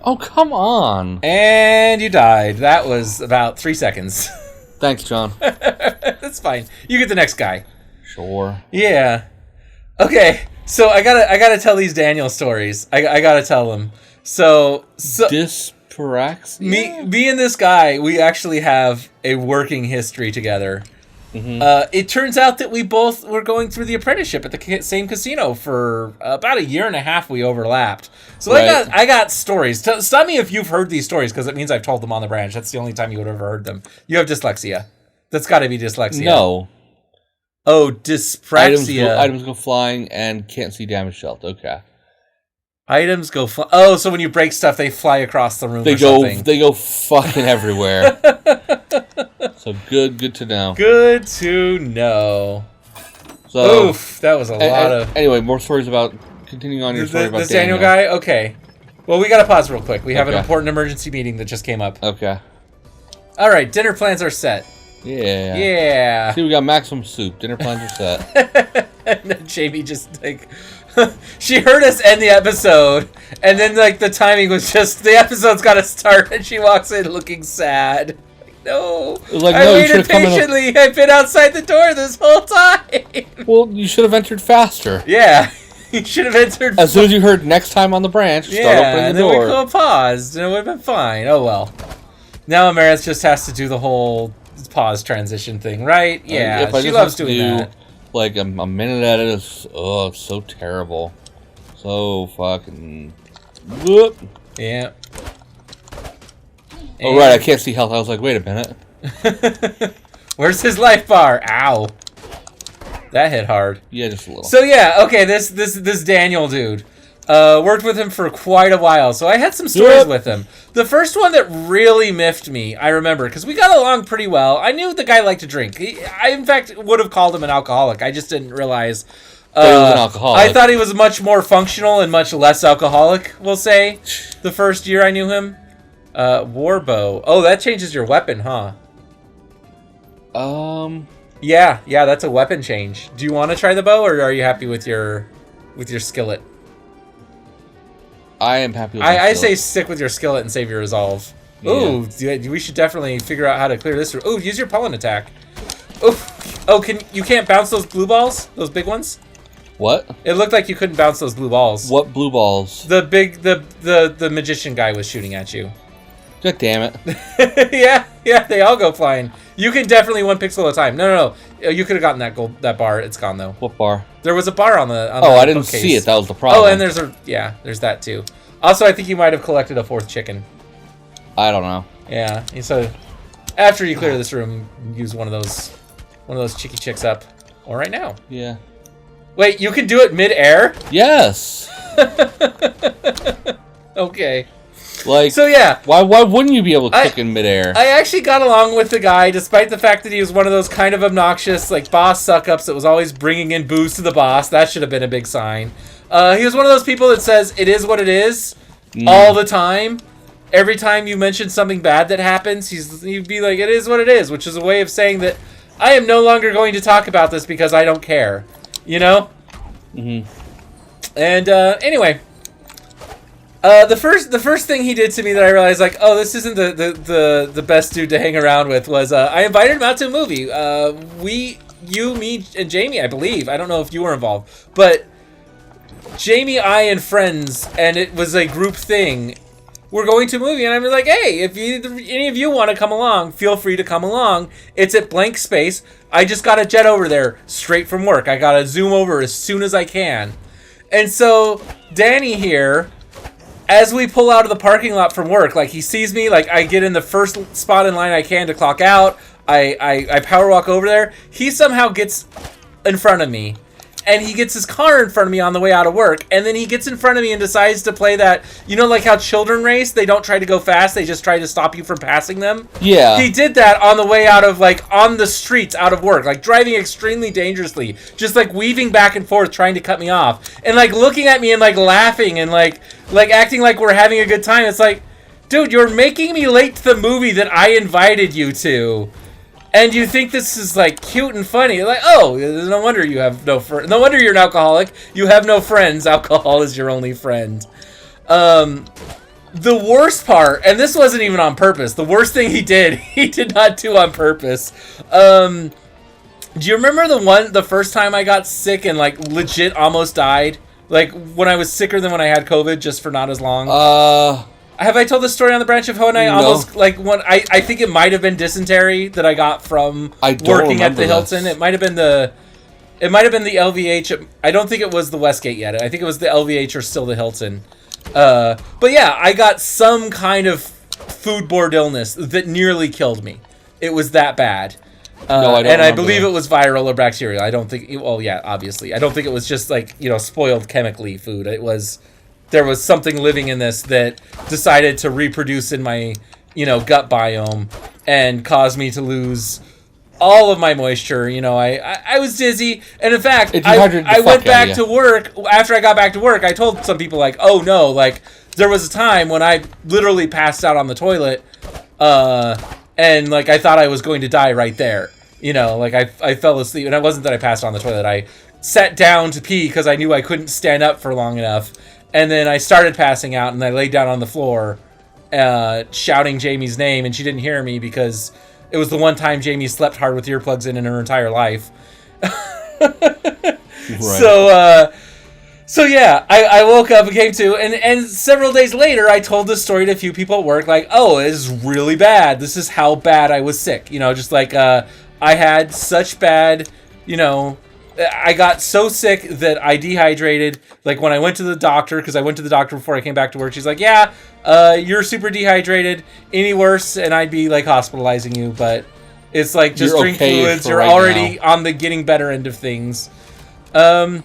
Oh, come on. And you died. That was about 3 seconds. Thanks, John. That's fine. You get the next guy. Sure. Yeah. Okay. So I gotta tell these Daniel stories. I gotta tell them. So Dyspraxia? me and this guy, we actually have a working history together. Mm-hmm. It turns out that we both were going through the apprenticeship at the same casino for about a year and a half. We overlapped. So right. I got stories. Stop me if you've heard these stories, because it means I've told them on the branch. That's the only time you would have ever heard them. You have dyslexia. That's got to be dyslexia. No. Oh, dyspraxia. Items go flying and can't see damage dealt. Okay. Items go flying. Oh, so when you break stuff, they fly across the room They go fucking everywhere. So good to know. Good to know. So, oof, that was a lot of... Anyway, more stories about... Continuing on your story about this Daniel guy? Okay. Well, we gotta pause real quick. We have an important emergency meeting that just came up. Okay. Alright, dinner plans are set. Yeah. Yeah. See, we got maximum soup. Dinner plans are set. And then Jamie just, like... she heard us end the episode, and then, like, the timing was just... The episode's gotta start, and she walks in looking sad. No. Like, I waited patiently. I've been outside the door this whole time. Well, you should have entered faster. Yeah. You should have entered... As soon as you heard next time on the branch, start opening the door. Yeah, and then we could have paused, and it would have been fine. Oh, well. Now Amarith just has to do the whole pause transition thing, right? Yeah, she loves doing that. Like, a minute at it is... Oh, it's so terrible. So fucking... Whoop. Yeah. Oh, right, I can't see health. I was like, wait a minute. Where's his life bar? Ow. That hit hard. Yeah, just a little. So, yeah, okay, this Daniel dude. Worked with him for quite a while, so I had some stories with him. The first one that really miffed me, I remember, because we got along pretty well. I knew the guy liked to drink. I, in fact, would have called him an alcoholic. I just didn't realize... he was an alcoholic. I thought he was much more functional and much less alcoholic, we'll say, the first year I knew him. Warbow. Oh, that changes your weapon, huh? Yeah, that's a weapon change. Do you want to try the bow, or are you happy with your skillet? I am happy with I say stick with your skillet and save your resolve. Yeah. Ooh, we should definitely figure out how to clear this. Ooh, use your pollen attack. Ooh. Oh, you can't bounce those blue balls? Those big ones? What? It looked like you couldn't bounce those blue balls. What blue balls? The magician guy was shooting at you. God damn it. yeah, they all go flying. You can definitely 1 pixel at a time. No. You could have gotten that bar. It's gone, though. What bar? There was a bar on the I didn't see it. That was the problem. Oh, and there's that, too. Also, I think you might have collected a 4th chicken. I don't know. Yeah, so after you clear this room, use one of those chicky chicks up. Or right now. Yeah. Wait, you can do it mid-air? Yes. Okay. Like, so yeah, why wouldn't you be able to kick in midair? I actually got along with the guy, despite the fact that he was one of those kind of obnoxious, like, boss suck-ups that was always bringing in booze to the boss. That should have been a big sign. He was one of those people that says, it is what it is, all the time. Every time you mention something bad that happens, he'd be like, it is what it is, which is a way of saying that I am no longer going to talk about this because I don't care. You know? Mm-hmm. And, anyway... the first thing he did to me that I realized, like, oh, this isn't the best dude to hang around with was, I invited him out to a movie. You, me, and Jamie, I believe. I don't know if you were involved. But Jamie, I, and friends, and it was a group thing, we're going to a movie, and I'm like, hey, if any of you want to come along, feel free to come along. It's at blank space. I just got to jet over there straight from work. I got to zoom over as soon as I can. And so, Danny here... As we pull out of the parking lot from work, like, he sees me, like, I get in the first spot in line I can to clock out. I power walk over there. He somehow gets in front of me. And he gets his car in front of me on the way out of work. And then he gets in front of me and decides to play that, you know, like how children race? They don't try to go fast. They just try to stop you from passing them. Yeah. He did that on the way out of, like, on the streets out of work. Like, driving extremely dangerously. Just, like, weaving back and forth, trying to cut me off. And, like, looking at me and, like, laughing and, like acting like we're having a good time. It's like, dude, you're making me late to the movie that I invited you to. And you think this is, like, cute and funny. Like, oh, no wonder you have no friends. No wonder you're an alcoholic. You have no friends. Alcohol is your only friend. The worst part, and this wasn't even on purpose, the worst thing he did not do on purpose. Do you remember the first time I got sick and like legit almost died? Like when I was sicker than when I had COVID, just for not as long? Have I told the story on the branch of Ho and I almost like when I think it might have been dysentery that I got from working at the Hilton. It might have been the LVH. I don't think it was the Westgate yet. I think it was the LVH or still the Hilton. But yeah, I got some kind of foodborne illness that nearly killed me. It was that bad. No, I don't. And I believe it was viral or bacterial. I don't think. Well, yeah, obviously, I don't think it was just like spoiled chemically food. There was something living in this that decided to reproduce in my gut biome and caused me to lose all of my moisture. I was dizzy, and in fact, I went back to work. After I got back to work, I told some people like, "Oh no!" Like there was a time when I literally passed out on the toilet, and like I thought I was going to die right there. Like I fell asleep, and it wasn't that I passed on the toilet. I sat down to pee because I knew I couldn't stand up for long enough, and then I started passing out, and I laid down on the floor, shouting Jamie's name, and she didn't hear me because it was the one time Jamie slept hard with earplugs in her entire life. Right. So yeah, I woke up and came to, and several days later, I told this story to a few people at work, like, oh, it is really bad. This is how bad I was sick. Just like, I had such bad, I got so sick that I dehydrated. Like when I went to the doctor, because I went to the doctor before I came back to work, she's like, yeah, you're super dehydrated. Any worse, and I'd be like hospitalizing you. But it's like just drink fluids. You're right already now on the getting better end of things. And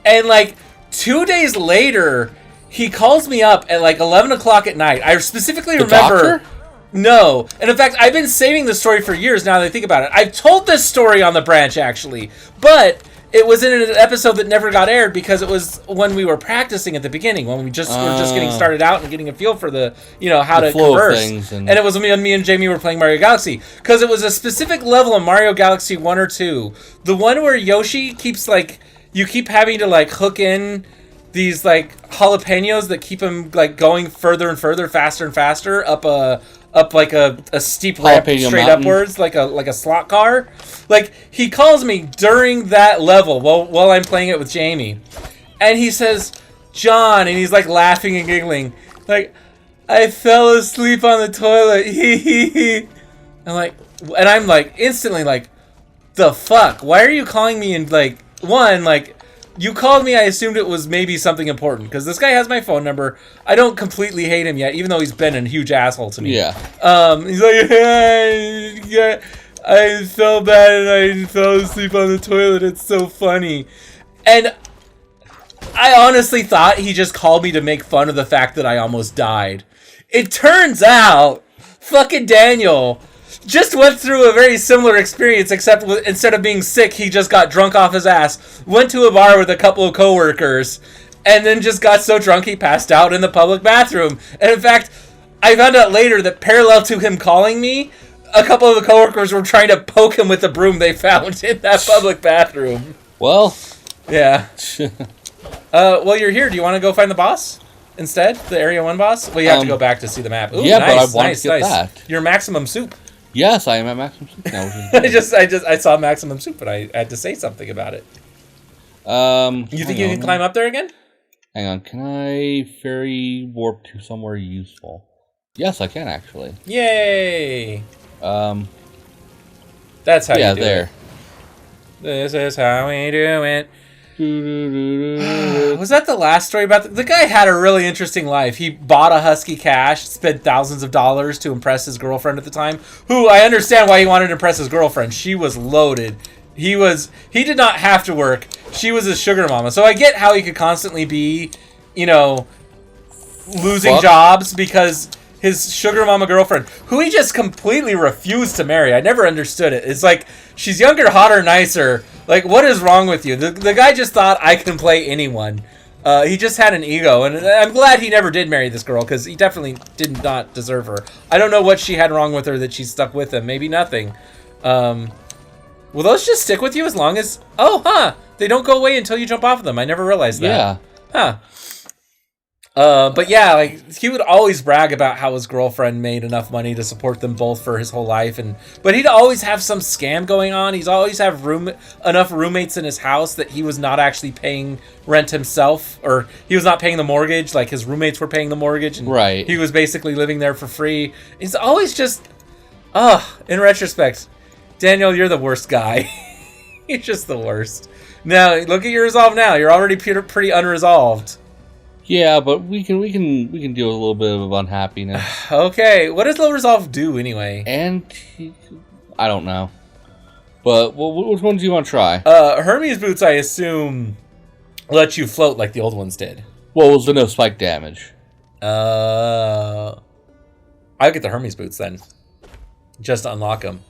like 2 days later, he calls me up at like 11 o'clock at night. I specifically remember. Doctor? No. And in fact, I've been saving this story for years now that I think about it. I've told this story on the branch, actually. But it was in an episode that never got aired because it was when we were practicing at the beginning, when we just were just getting started out and getting a feel for the, how to converse. And it was me and Jamie were playing Mario Galaxy. Because it was a specific level of Mario Galaxy 1 or 2. The one where Yoshi keeps, like, you keep having to, like, hook in these, like, jalapenos that keep him, like, going further and further, faster and faster, up like a steep ramp straight upwards, like a slot car. Like, he calls me during that level while I'm playing it with Jamie, and he says, John, and he's like laughing and giggling, like, I fell asleep on the toilet. I'm like instantly like, the fuck? Why are you calling me? And like, one, like, you called me, I assumed it was maybe something important, because this guy has my phone number. I don't completely hate him yet, even though he's been a huge asshole to me. Yeah. He's like, yeah, I felt bad and I fell asleep on the toilet. It's so funny. And I honestly thought he just called me to make fun of the fact that I almost died. It turns out, fucking Daniel just went through a very similar experience, except instead of being sick, he just got drunk off his ass, went to a bar with a couple of coworkers, and then just got so drunk he passed out in the public bathroom. And in fact, I found out later that parallel to him calling me, a couple of the coworkers were trying to poke him with the broom they found in that public bathroom. Well. Yeah. Well, you're here. Do you want to go find the boss instead? The Area 1 boss? Well, you have to go back to see the map. Ooh, yeah, nice, but I want to get that. Your maximum soup. Yes, I am at maximum soup now. I saw maximum soup, but I had to say something about it. You think you can climb up there again? Hang on, can I fairy warp to somewhere useful? Yes, I can actually. Yay! That's how you do it. This is how we do it. Was that the last story about the guy had a really interesting life. He bought a Husky Cash, spent thousands of dollars to impress his girlfriend at the time, who I understand why he wanted to impress his girlfriend. She was loaded. He did not have to work. She was his sugar mama. So I get how he could constantly be, losing jobs because his sugar mama girlfriend, who he just completely refused to marry. I never understood it. It's like, she's younger, hotter, nicer. Like, what is wrong with you? The guy just thought I can play anyone. He just had an ego, and I'm glad he never did marry this girl, because he definitely did not deserve her. I don't know what she had wrong with her that she stuck with him. Maybe nothing. Will those just stick with you as long as... Oh, huh. They don't go away until you jump off of them. I never realized that. Yeah. Huh. But yeah, like he would always brag about how his girlfriend made enough money to support them both for his whole life, but he'd always have some scam going on. He's always have enough roommates in his house that he was not actually paying rent himself, or he was not paying the mortgage. Like his roommates were paying the mortgage, and he was basically living there for free. He's always just, in retrospect, Daniel, you're the worst guy. You're just the worst. Now look at your resolve. Now you're already pretty unresolved. Yeah, but we can deal with a little bit of unhappiness. Okay, what does low resolve do anyway? And I don't know. But which ones do you want to try? Hermes boots, I assume, let you float like the old ones did. Well, was the no spike damage? I'll get the Hermes boots then, just to unlock them.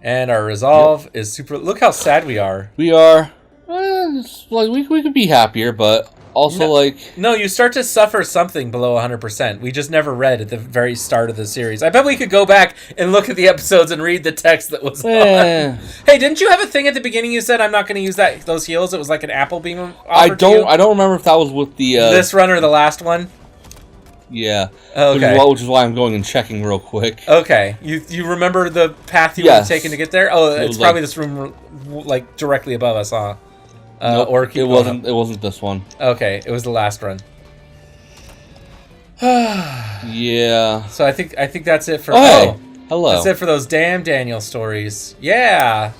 And our resolve is super. Look how sad we are. We are. Like we could be happier, but. Also, No, you start to suffer something below 100%. We just never read at the very start of the series. I bet we could go back and look at the episodes and read the text that was on. Hey, didn't you have a thing at the beginning you said, I'm not going to use those heals? It was like an apple being offered to you? I don't remember if that was with the... this run or the last one? Yeah. Okay. Which is why I'm going and checking real quick. Okay. You remember the path you would have taken to get there? Oh, it's probably this room like directly above us, huh? Nope, or it wasn't. It wasn't this one. Okay, it was the last run. Yeah. So I think that's it for. Hey, hello. That's it for those damn Daniel stories. Yeah.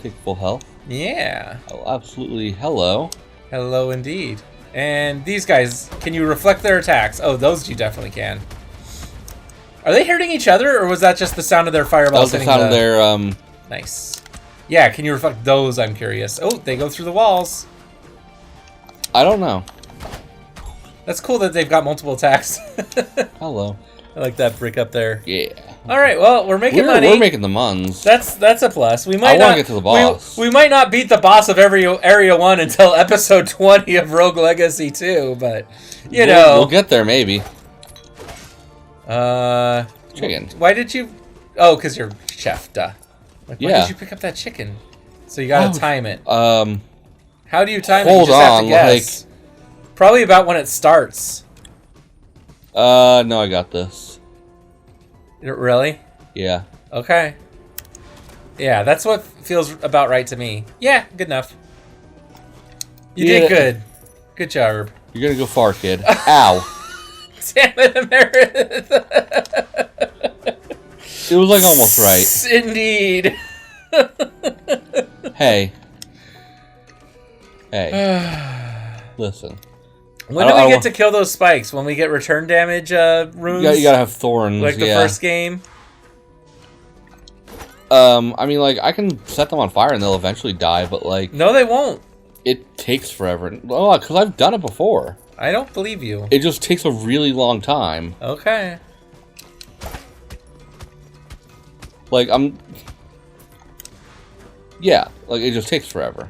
Take full health. Yeah. Oh, absolutely. Hello. Hello indeed. And these guys, can you reflect their attacks? Oh, those you definitely can. Are they hurting each other, or was that just the sound of their fireballs? That was the sound of their. Nice. Yeah, can you reflect those? I'm curious. Oh, they go through the walls. I don't know. That's cool that they've got multiple attacks. Hello. I like that brick up there. Yeah. All right, well, we're making money. We're making the muns. That's a plus. We might I want to get to the boss. We might not beat the boss of Area 1 until episode 20 of Rogue Legacy 2, but, you know. We'll get there, maybe. Chicken. Why did you... Oh, because you're chef, duh. Like, why did you pick up that chicken? So you gotta time it. How do you time it? You just have to guess. Probably about when it starts. No, I got this. Really? Yeah. Okay. Yeah, that's what feels about right to me. Yeah, good enough. You did good. Good job. You're gonna go far, kid. Ow. Damn it, Amarith. It was like almost right. Indeed. Hey. Listen. When do we get to kill those spikes? When we get return damage runes? You gotta have thorns. Like the first game? I mean, like, I can set them on fire and they'll eventually die, but, like... No, they won't. It takes forever. Oh, because I've done it before. I don't believe you. It just takes a really long time. Okay. Like, yeah, like, it just takes forever.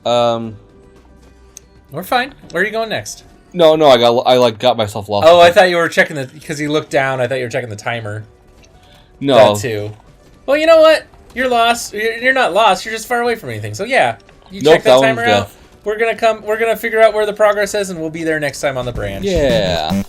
We're fine. Where are you going next? No, I got myself lost. Oh, I thought you were checking because you looked down, I thought you were checking the timer. No. That too. Well, you know what? You're lost. You're not lost. You're just far away from anything. So yeah, you check that timer out. We're gonna figure out where the progress is, and we'll be there next time on the branch. Yeah.